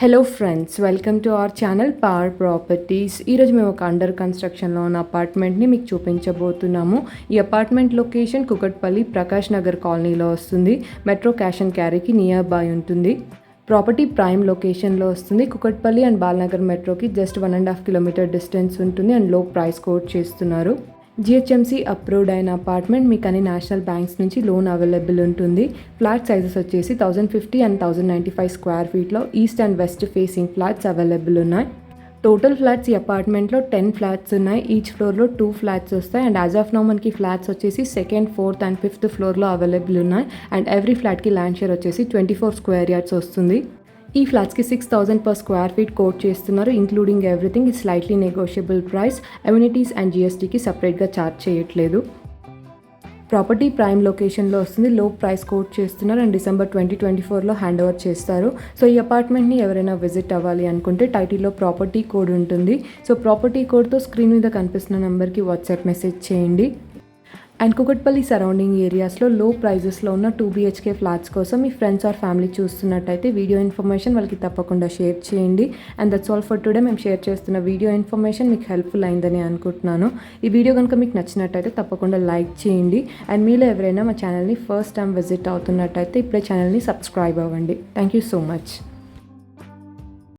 Hello friends, welcome to our channel power properties. ఈరోజు మేము ఒక అండర్ కన్స్ట్రక్షన్లో ఉన్న అపార్ట్మెంట్ని మీకు చూపించబోతున్నాము. ఈ అపార్ట్మెంట్ లొకేషన్ కుకట్పల్లి ప్రకాష్ నగర్ కాలనీలో వస్తుంది. మెట్రో క్యాష్ అండ్ క్యారీకి నియర్ బై ఉంటుంది. ప్రాపర్టీ ప్రైమ్ లొకేషన్లో వస్తుంది. కుకట్పల్లి అండ్ బాలనగర్ మెట్రోకి జస్ట్ 1.5 కిలోమీటర్ డిస్టెన్స్ ఉంటుంది అండ్ లో ప్రైస్ కోట్ చేస్తున్నారు. జిహెచ్ఎంసీ అప్రూవ్డ్ అయిన అపార్ట్మెంట్ మీకు అన్ని నేషనల్ బ్యాంక్స్ నుంచి లోన్ అవైలబుల్ ఉంటుంది. ఫ్లాట్ సైజెస్ వచ్చేసి 1050 అండ్ 1095 స్క్వేర్ ఫీట్లో east and west facing flats available ఉన్నాయి. టోటల్ ఫ్లాట్స్ ఈ అపార్ట్మెంట్లో 10 ఫ్లాట్స్ ఉన్నాయి. ఈచ్ ఫ్లోర్లో 2 ఫ్లాట్స్ వస్తాయి అండ్ యాజ్ ఆఫ్ నౌ మనకి ఫ్లాట్స్ వచ్చేసి సెకండ్, ఫోర్త్ అండ్ ఫిఫ్త్ ఫ్లోర్లో అవైలబుల్ ఉన్నాయి. అండ్ ఎవ్రీ ఫ్లాట్కి ల్యాండ్ షేర్ వచ్చేసి 24 స్క్వేర్ యార్డ్స్ వస్తుంది. ఈ ఫ్లాట్స్కి 6000 per స్క్వేర్ ఫీట్ కోట్ చేస్తున్నారు. ఇంక్లూడింగ్ ఎవ్రీథింగ్ ఈ slightly negotiable price. Amenities and జిఎస్టీకి సపరేట్గా ఛార్జ్ చేయట్లేదు. ప్రాపర్టీ ప్రైమ్ లొకేషన్లో వస్తుంది. లో ప్రైస్ కోట్ చేస్తున్నారు అండ్ డిసెంబర్ 2024లో హ్యాండ్ ఓవర్ చేస్తారు. సో ఈ అపార్ట్మెంట్ని ఎవరైనా విజిట్ అవ్వాలి అనుకుంటే టైటిల్లో ప్రాపర్టీ కోడ్ ఉంటుంది. సో ప్రాపర్టీ కోడ్తో స్క్రీన్ మీద కనిపిస్తున్న నెంబర్కి వాట్సాప్ మెసేజ్ చేయండి. అండ్ కుకట్పల్లి సరౌండింగ్ ఏరియాస్లో లో ప్రైజెస్లో ఉన్న 2 BHK ఫ్లాట్స్ కోసం మీ ఫ్రెండ్స్ ఆర్ ఫ్యామిలీ చూస్తున్నట్టయితే వీడియో ఇన్ఫర్మేషన్ వాళ్ళకి తప్పకుండా షేర్ చేయండి. And that's all for today. మేము షేర్ చేస్తున్న వీడియో ఇన్ఫర్మేషన్ మీకు హెల్ప్ఫుల్ అయిందని అనుకుంటున్నాను. ఈ వీడియో కనుక మీకు నచ్చినట్టయితే తప్పకుండా లైక్ చేయండి. అండ్ మీలో ఎవరైనా మా ఛానల్ని ఫస్ట్ టైం విజిట్ అవుతున్నట్టయితే ఇప్పుడే ఛానల్ని సబ్స్క్రైబ్ అవ్వండి. Thank you so much.